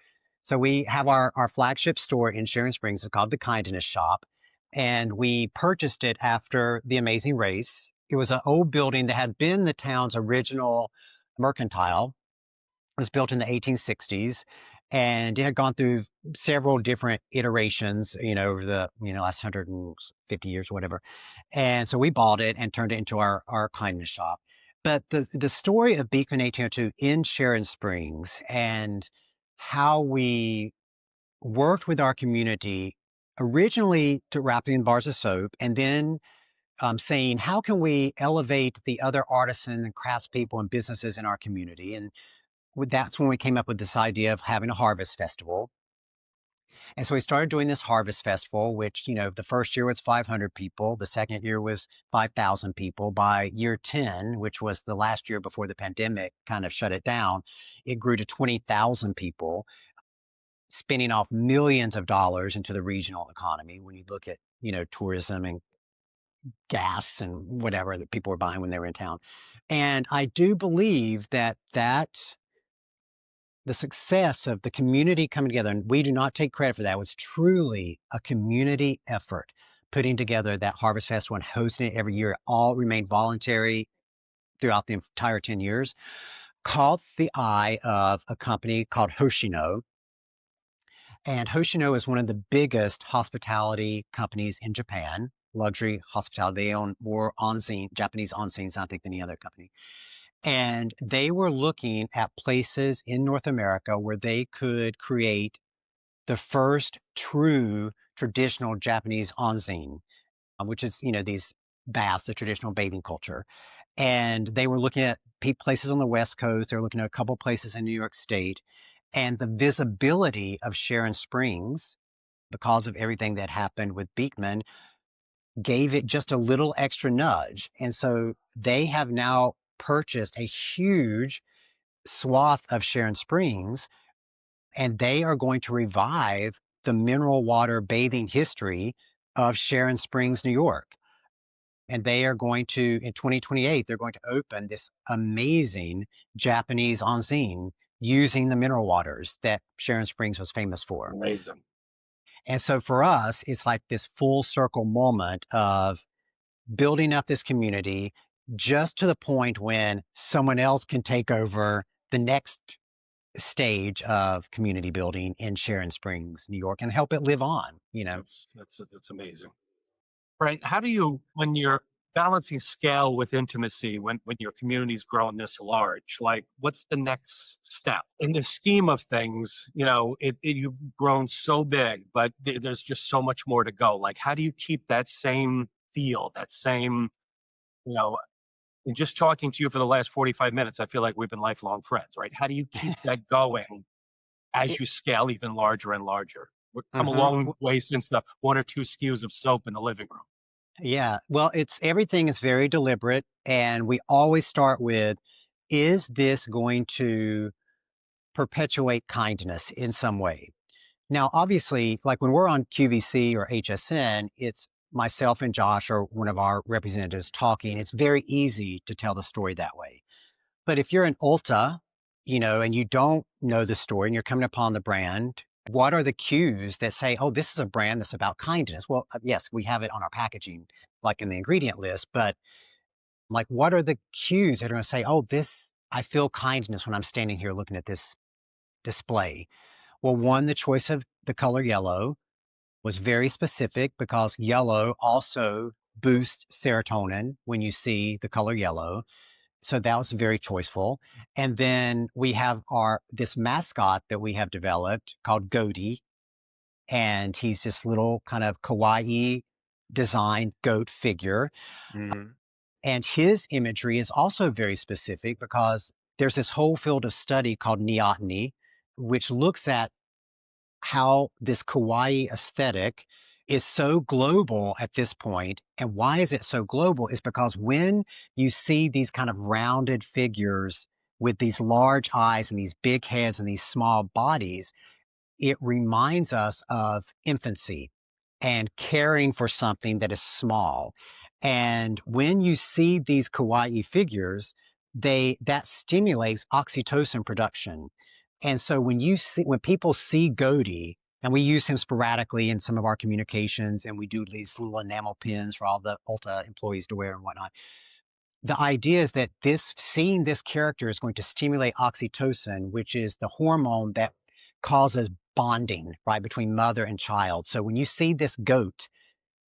So we have our flagship store in Sharon Springs. It's called the Kindness Shop. And we purchased it after the Amazing Race. It was an old building that had been the town's original mercantile. It was built in the 1860s, and it had gone through several different iterations, over the last 150 years, whatever. And so we bought it and turned it into our kindness shop. But the story of Beekman 1802 in Sharon Springs and how we worked with our community originally to wrap in bars of soap, and then saying, how can we elevate the other artisan and craftspeople and businesses in our community? And that's when we came up with this idea of having a harvest festival. And so we started doing this harvest festival, which, the first year was 500 people. The second year was 5,000 people. By year 10, which was the last year before the pandemic kind of shut it down, it grew to 20,000 people, spinning off millions of dollars into the regional economy. When you look at, tourism and gas and whatever that people were buying when they were in town. And I do believe that the success of the community coming together, and we do not take credit for that, was truly a community effort, putting together that Harvest Festival and hosting it every year. It all remained voluntary throughout the entire 10 years. Caught the eye of a company called Hoshino. And Hoshino is one of the biggest hospitality companies in Japan, luxury hospitality. They own more onsen, Japanese onsens, I think, than any other company. And they were looking at places in North America where they could create the first true traditional Japanese onsen, which is, these baths, the traditional bathing culture. And they were looking at places on the West Coast. They were looking at a couple places in New York State. And the visibility of Sharon Springs, because of everything that happened with Beekman, gave it just a little extra nudge. And so they have now purchased a huge swath of Sharon Springs, and they are going to revive the mineral water bathing history of Sharon Springs, New York. And they are going to, in 2028, they're going to open this amazing Japanese onsen using the mineral waters that Sharon Springs was famous for. Amazing. And so for us, it's like this full circle moment of building up this community just to the point when someone else can take over the next stage of community building in Sharon Springs, New York, and help it live on, you know. That's amazing. Right. How do you, when you're balancing scale with intimacy, when your community's grown this large, like what's the next step in the scheme of things? You know, you've grown so big, but there's just so much more to go. Like, how do you keep that same feel, that same, you know, and just talking to you for the last 45 minutes, I feel like we've been lifelong friends, right? How do you keep that going as It, you scale even larger and larger? We've come a uh-huh. long way since the one or two SKUs of soap in the living room. Yeah. Well, it's everything is very deliberate. And we always start with, is this going to perpetuate kindness in some way? Now, obviously, like when we're on QVC or HSN, it's myself and Josh or one of our representatives talking. It's very easy to tell the story that way. But if you're an Ulta, you know, and you don't know the story and you're coming upon the brand, what are the cues that say, oh, this is a brand that's about kindness? Well, yes, we have it on our packaging, like in the ingredient list, but like, what are the cues that are going to say, oh, this, I feel kindness when I'm standing here looking at this display? Well, one, the choice of the color yellow was very specific because yellow also boosts serotonin when you see the color yellow. So that was very choiceful. And then we have this mascot that we have developed called Goaty. And he's this little kind of kawaii designed goat figure. Mhm. And his imagery is also very specific because there's this whole field of study called neoteny, which looks at how this kawaii aesthetic is so global at this point. And why is it so global is because when you see these kind of rounded figures with these large eyes and these big heads and these small bodies, it reminds us of infancy and caring for something that is small. And when you see these kawaii figures, that stimulates oxytocin production. And so when people see Godi, and we use him sporadically in some of our communications, and we do these little enamel pins for all the Ulta employees to wear and whatnot. The idea is that seeing this character is going to stimulate oxytocin, which is the hormone that causes bonding, right, between mother and child. So when you see this goat,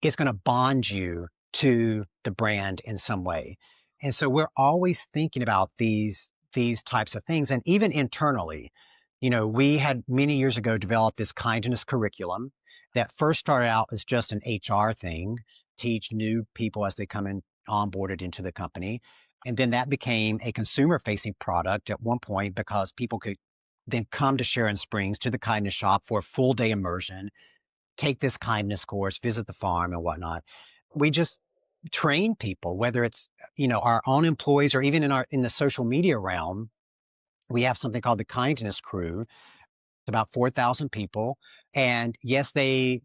it's going to bond you to the brand in some way. And so we're always thinking about these types of things. And even internally, you know, we had many years ago developed this kindness curriculum that first started out as just an HR thing, teach new people as they come in onboarded into the company. And then that became a consumer facing product at one point because people could then come to Sharon Springs to the kindness shop for a full day immersion, take this kindness course, visit the farm and whatnot. We just train people, whether it's, you know, our own employees or even in the social media realm. We have something called the Kindness Crew. It's about 4,000 people. And yes, they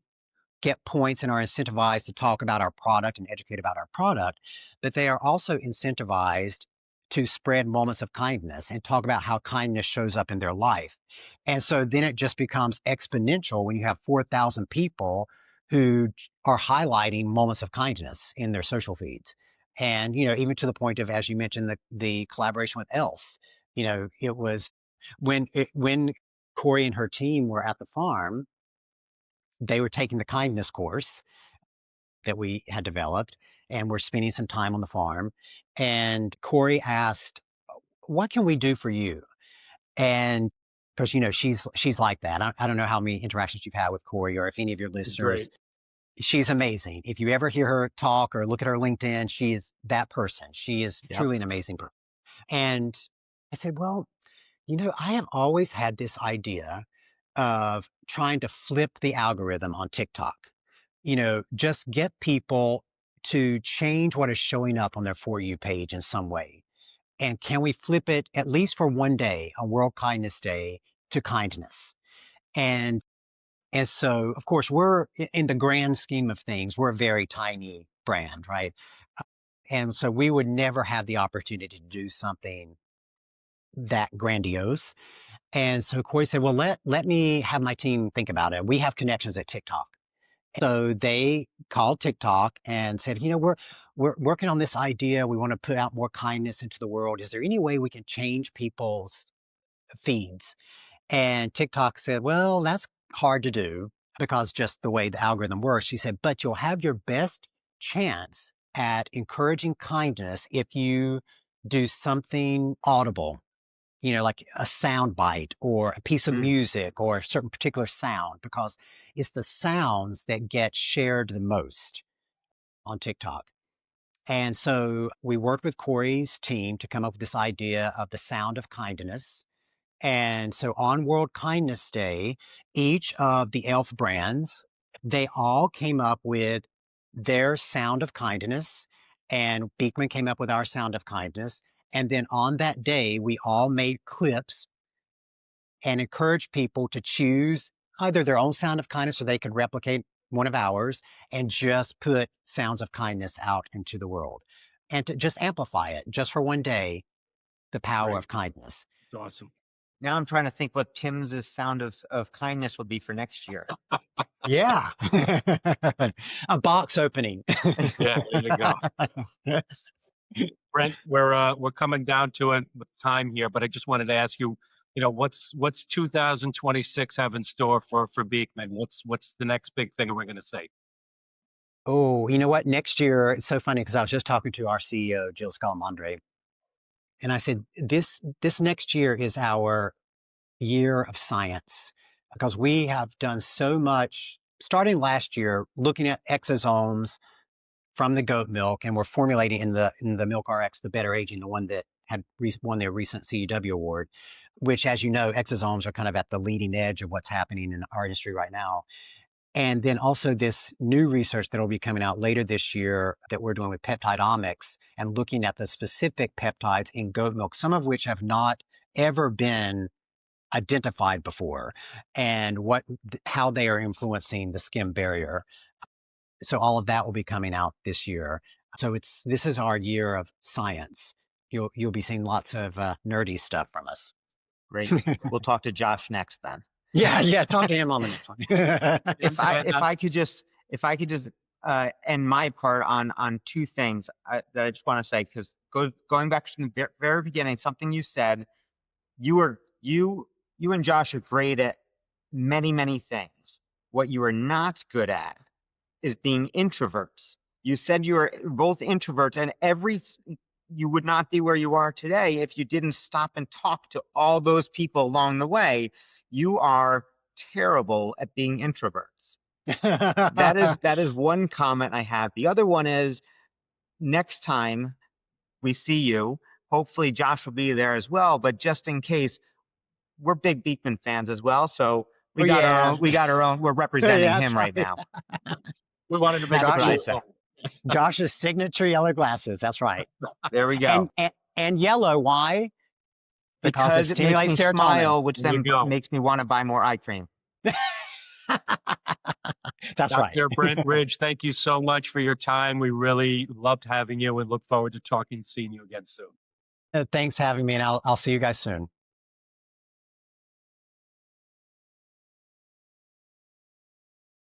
get points and are incentivized to talk about our product and educate about our product, but they are also incentivized to spread moments of kindness and talk about how kindness shows up in their life. And so then it just becomes exponential when you have 4,000 people who are highlighting moments of kindness in their social feeds. And, you know, even to the point of, as you mentioned, the collaboration with Elf, you know, it was when Corey and her team were at the farm, they were taking the kindness course that we had developed and we're spending some time on the farm. And Corey asked, what can we do for you? And because, you know, she's like that. I don't know how many interactions you've had with Corey or if any of your It's listeners. great. She's amazing. If you ever hear her talk or look at her LinkedIn, she is that person. She is Yep. truly an amazing person. And I said, well, you know, I have always had this idea of trying to flip the algorithm on TikTok. You know, just get people to change what is showing up on their For You page in some way. And can we flip it at least for one day, on World Kindness Day, to kindness? And and so, of course, in the grand scheme of things, we're a very tiny brand, right? And so we would never have the opportunity to do something that grandiose. And so Corey said, well, let me have my team think about it. We have connections at TikTok. So they called TikTok and said, we're working on this idea. We want to put out more kindness into the world. Is there any way we can change people's feeds? And TikTok said, well, that's hard to do because just the way the algorithm works. She said, but you'll have your best chance at encouraging kindness if you do something audible, like a sound bite or a piece of music or a certain particular sound, because it's the sounds that get shared the most on TikTok. And so we worked with Corey's team to come up with this idea of the sound of kindness. And so on World Kindness Day, each of the e.l.f. brands, they all came up with their sound of kindness, and Beekman came up with our sound of kindness. And then on that day, we all made clips and encouraged people to choose either their own sound of kindness or they could replicate one of ours and just put sounds of kindness out into the world and to just amplify it just for one day, the power of kindness. It's awesome. Now I'm trying to think what PIMS' sound of kindness will be for next year. Yeah. A box opening. Yeah, there you go. Brent, we're coming down to it with time here, but I just wanted to ask you, what's 2026 have in store for Beekman? What's the next big thing we're going to say? Oh, you know what? Next year, it's so funny because I was just talking to our CEO, Jill Scalamandre, and I said, this next year is our year of science because we have done so much starting last year, looking at exosomes from the goat milk, and we're formulating in the Milk RX, the Better Aging, the one that had won their recent CEW award, which, as you know, exosomes are kind of at the leading edge of what's happening in our industry right now. And then also this new research that will be coming out later this year that we're doing with peptidomics and looking at the specific peptides in goat milk, some of which have not ever been identified before, and how they are influencing the skin barrier. So all of that will be coming out this year. So this is our year of science. You'll be seeing lots of nerdy stuff from us. Great. We'll talk to Josh next then. Yeah. Talk to him on the next one. If I could just end my part on two things that I just want to say, because going back to the very beginning, something you said, you and Josh are great at many things. What you are not good at is being introverts. You said you were both introverts, and you would not be where you are today if you didn't stop and talk to all those people along the way. You are terrible at being introverts. That is one comment I have. The other one is, next time we see you, hopefully Josh will be there as well, but just in case, we're big Beekman fans as well, so we got our own, we're representing him right now. We wanted to make Josh's signature yellow glasses. That's right. There we go. And yellow. Why? Because it makes me serotonin. smile, which then makes me want to buy more eye cream. That's right. Dr. Brent Ridge, thank you so much for your time. We really loved having you and look forward to seeing you again soon. Thanks for having me, and I'll see you guys soon.